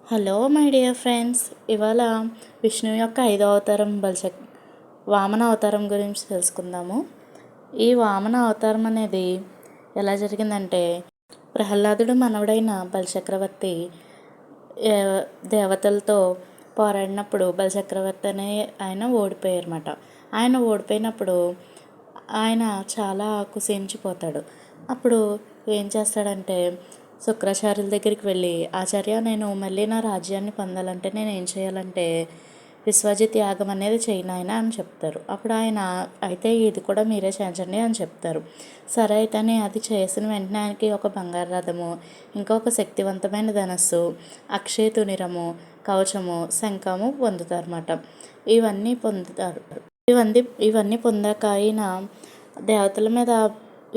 Hello my dear friends. ఇవాళ విష్ణువు యొక్క 5వ అవతారం వామన అవతారం గురించి తెలుసుకుందాము. ఈ వామన అవతారం అనేది ఎలా జరిగిందంటే, ప్రహ్లాదుడు మనవడైన బలిచక్రవర్తి దేవతలతో పోరాడినప్పుడు బలిచక్రవర్తి అనే ఆయన ఓడిపోయారన్నమాట. ఆయన ఓడిపోయినప్పుడు ఆయన చాలా కుసించిపోతాడు. అప్పుడు ఏం చేస్తాడంటే, శుక్రాచార్యుల దగ్గరికి వెళ్ళి, ఆచార్య, నేను మళ్ళీ నా రాజ్యాన్ని పొందాలంటే నేను ఏం చేయాలంటే విశ్వజిత్ యాగం అనేది చేయను ఆయన అని చెప్తారు. అప్పుడు ఆయన, అయితే ఇది కూడా మీరే చేయించండి అని చెప్తారు. సరే అయితేనే అది చేసిన వెంటనే ఆయనకి ఒక బంగారు రథము, ఇంకా ఒక శక్తివంతమైన ధనస్సు, అక్షయ తునిరము, కవచము, శంఖము పొందుతారన్నమాట. ఇవన్నీ పొందుతారు. ఇవన్నీ పొందాక ఆయన దేవతల మీద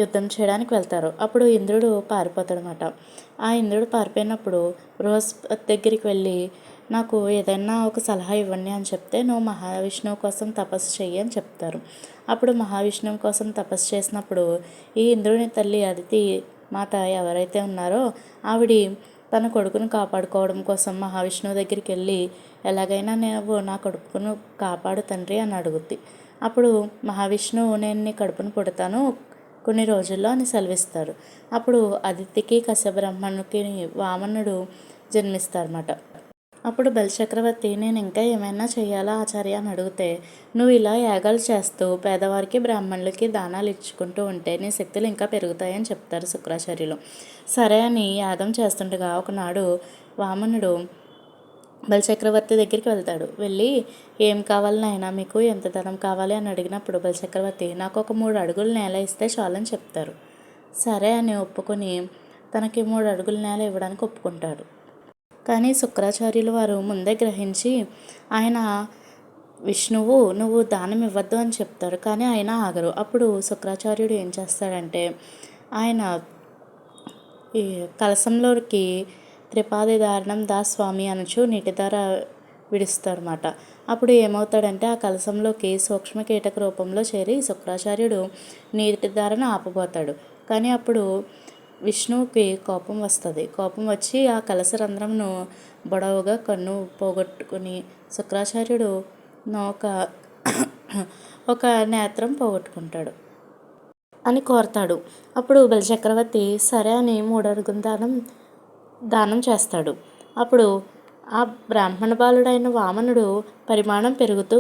యుద్ధం చేయడానికి వెళ్తారు. అప్పుడు ఇంద్రుడు పారిపోతాడనమాట. ఆ ఇంద్రుడు పారిపోయినప్పుడు బృహస్పతి దగ్గరికి వెళ్ళి, నాకు ఏదైనా ఒక సలహా ఇవ్వండి అని చెప్తే, నువ్వు మహావిష్ణువు కోసం తపస్సు చెయ్యి అని చెప్తారు. అప్పుడు మహావిష్ణువు కోసం తపస్సు చేసినప్పుడు ఈ ఇంద్రుని తల్లి అదితి మాత ఎవరైతే ఉన్నారో ఆవిడ తన కొడుకును కాపాడుకోవడం కోసం మహావిష్ణువు దగ్గరికి వెళ్ళి, ఎలాగైనా నువ్వు నా కొడుకును కాపాడు తండ్రి అని అడుగుద్ది. అప్పుడు మహావిష్ణువు, నేను నీ కడుపును పుడతాను కొన్ని రోజుల్లో అని సెలవిస్తారు. అప్పుడు అదితికి కశ్యపబ్రహ్మణునికి వామనుడు జన్మిస్తారన్నమాట. అప్పుడు బలిచక్రవర్తి, నేను ఇంకా ఏమైనా చేయాలా ఆచార్య అని అడిగితే, నువ్వు ఇలా యాగాలు చేస్తూ పేదవారికి బ్రాహ్మణులకి దానాలు ఇచ్చుకుంటూ ఉంటే నీ శక్తులు ఇంకా పెరుగుతాయని చెప్తారు శుక్రాచార్యులు. సరే అని యాగం చేస్తుండగా ఒకనాడు వామనుడు బలిచక్రవర్తి దగ్గరికి వెళ్తాడు. వెళ్ళి, ఏం కావాలి నాయనా, మీకు ఎంత ధనం కావాలి అని అడిగినప్పుడు బలిచక్రవర్తి, నాకు ఒక 3 అడుగుల నేల ఇస్తే చాలని చెప్తారు. సరే అని ఒప్పుకొని తనకి 3 అడుగుల నేల ఇవ్వడానికి ఒప్పుకుంటాడు. కానీ శుక్రాచార్యులు వారు ముందే గ్రహించి, ఆయన విష్ణువు నువ్వు దానం ఇవ్వద్దు అని చెప్తారు. కానీ ఆయన ఆగరు. అప్పుడు శుక్రాచార్యుడు ఏం చేస్తాడంటే, ఆయన ఈ కలశంలోకి త్రిపాది దారుణం స్వామి అనుచు నీటి ధార విడుస్తారన్నమాట. అప్పుడు ఏమవుతాడంటే, ఆ కలశంలోకి సూక్ష్మ కీటక రూపంలో చేరి శుక్రాచార్యుడు నీటి ధారను ఆపబోతాడు. కానీ అప్పుడు విష్ణువుకి కోపం వస్తుంది. కోపం వచ్చి ఆ కలశ రంధ్రంను బొడవుగా కన్ను పోగొట్టుకుని శుక్రాచార్యుడు ఒక నేత్రం పోగొట్టుకుంటాడు అని కోరతాడు. అప్పుడు బలిచక్రవర్తి సరే అని 3 అడుగుల దానం చేస్తాడు. అప్పుడు ఆ బ్రాహ్మణ బాలుడైన వామనుడు పరిమాణం పెరుగుతూ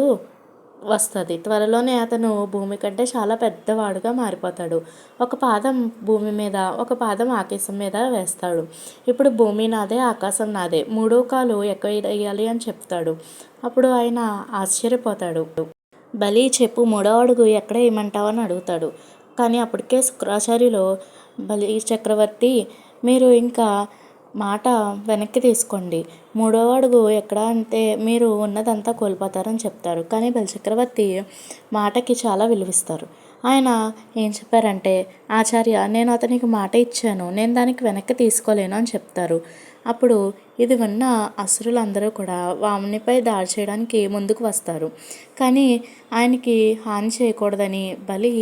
వస్తుంది. త్వరలోనే అతను భూమి కంటే చాలా పెద్దవాడుగా మారిపోతాడు. ఒక పాదం భూమి మీద, ఒక పాదం ఆకాశం మీద వేస్తాడు. ఇప్పుడు భూమి నాదే, ఆకాశం నాదే, 3వ కాలు ఎక్కడ వేయాలి అని చెప్తాడు. అప్పుడు ఆయన ఆశ్చర్యపోతాడు. బలి, చెప్పు, 3వ అడుగు ఎక్కడ వేయమంటావు అని అడుగుతాడు. కానీ అప్పటికే శుక్రాచార్యులు, బలి చక్రవర్తి, మీరు ఇంకా మాట వెనక్కి తీసుకోండి, 3వ అడుగు ఎక్కడ అంటే మీరు ఉన్నదంతా కోల్పోతారని చెప్తారు. కానీ బలిచక్రవర్తి మాటకి చాలా విలువిస్తారు. ఆయన ఏం చెప్పారంటే, ఆచార్య, నేను అతనికి మాట ఇచ్చాను, నేను దానికి వెనక్కి తీసుకోలేను అని చెప్తారు. అప్పుడు ఇది విన్న అసురులందరూ కూడా వామునిపై దాడి చేయడానికి ముందుకు వస్తారు. కానీ ఆయనకి హాని చేయకూడదని బలి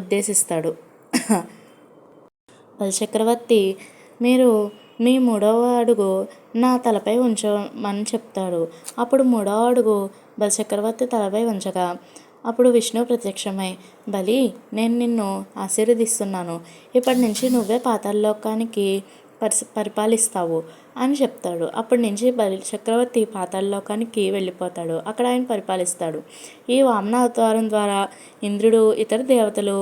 ఉద్దేశిస్తాడు. బలిచక్రవర్తి, మీరు మీ 3వ అడుగు నా తలపై ఉంచమని చెప్తాడు. అప్పుడు 3వ అడుగు బలిచక్రవర్తి తలపై ఉంచగా అప్పుడు విష్ణువు ప్రత్యక్షమై, బలి, నేను నిన్ను ఆశీర్వదిస్తున్నాను, ఇప్పటి నుంచి నువ్వే పాతాళలోకానికి పరిపాలిస్తావు అని చెప్తాడు. అప్పటి నుంచి బలిచక్రవర్తి పాతాళలోకానికి వెళ్ళిపోతాడు. అక్కడ ఆయన పరిపాలిస్తాడు. ఈ వామన అవతారం ద్వారా ఇంద్రుడు, ఇతర దేవతలు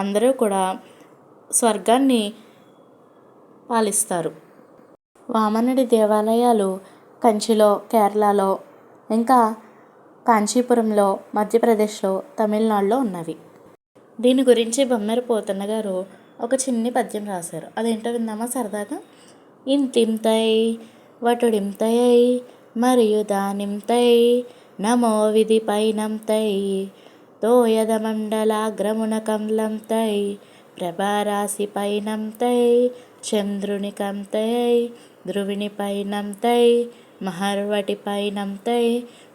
అందరూ కూడా స్వర్గాన్ని పాలిస్తారు. వామనుడి దేవాలయాలు కంచిలో, కేరళలో, ఇంకా కాంచీపురంలో, మధ్యప్రదేశ్లో, తమిళనాడులో ఉన్నవి. దీని గురించి బొమ్మెర పోతన్న గారు ఒక చిన్ని పద్యం రాశారు. అదేంటో విందామా సరదాగా? ఇంతింతై వటుడింతై మరియు దానింతై నమో విధి పైనంతై తోయద మండలాగ్రమున కమలంతై ప్రభారాశి పైనంతై చంద్రుని కంతై ధ్రువిని పైనంతై మహర్వటి పైనంతై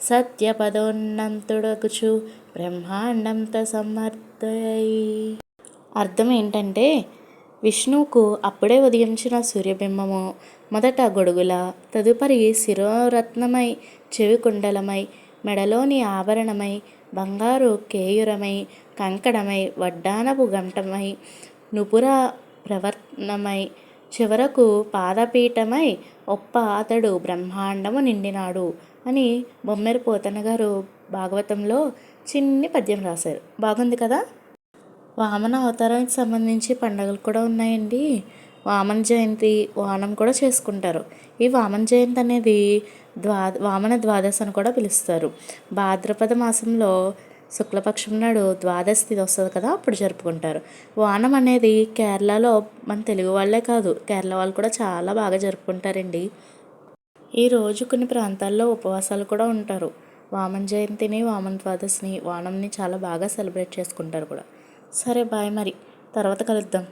సత్యపదోన్నంతుడగుచు బ్రహ్మాండంత సమర్థై. అర్థం ఏంటంటే, విష్ణువుకు అప్పుడే ఉదయించిన సూర్యబింబము మొదట గొడుగుల, తదుపరి శిరోరత్నమై, చెవి కుండలమై, మెడలోని ఆభరణమై, బంగారు కేయురమై, కంకణమై, వడ్డానపు గంటమై, నుపుర ప్రవర్తనమై, చివరకు పాదపీఠమై ఒప్ప అతడు బ్రహ్మాండము నిండినాడు అని బొమ్మెర పోతన గారు భాగవతంలో చిన్ని పద్యం రాశారు. బాగుంది కదా. వామన అవతారానికి సంబంధించి పండుగలు కూడా ఉన్నాయండి. వామన జయంతి, ఓనం కూడా చేసుకుంటారు. ఈ వామన జయంతి అనేది వామన ద్వాదశి అని కూడా పిలుస్తారు. భాద్రపద మాసంలో శుక్లపక్షం నాడు ద్వాదశి తిథి వస్తుంది కదా, అప్పుడు జరుపుకుంటారు. ఓనం అనేది కేరళలో మన తెలుగు వాళ్ళే కాదు, కేరళ వాళ్ళు కూడా చాలా బాగా జరుపుకుంటారండి. ఈరోజు కొన్ని ప్రాంతాల్లో ఉపవాసాలు కూడా ఉంటారు. వామన జయంతిని, వామన ద్వాదశిని, ఓనంని చాలా బాగా సెలబ్రేట్ చేసుకుంటారు కూడా. సరే బాయ్, మరి తర్వాత కలుద్దాం.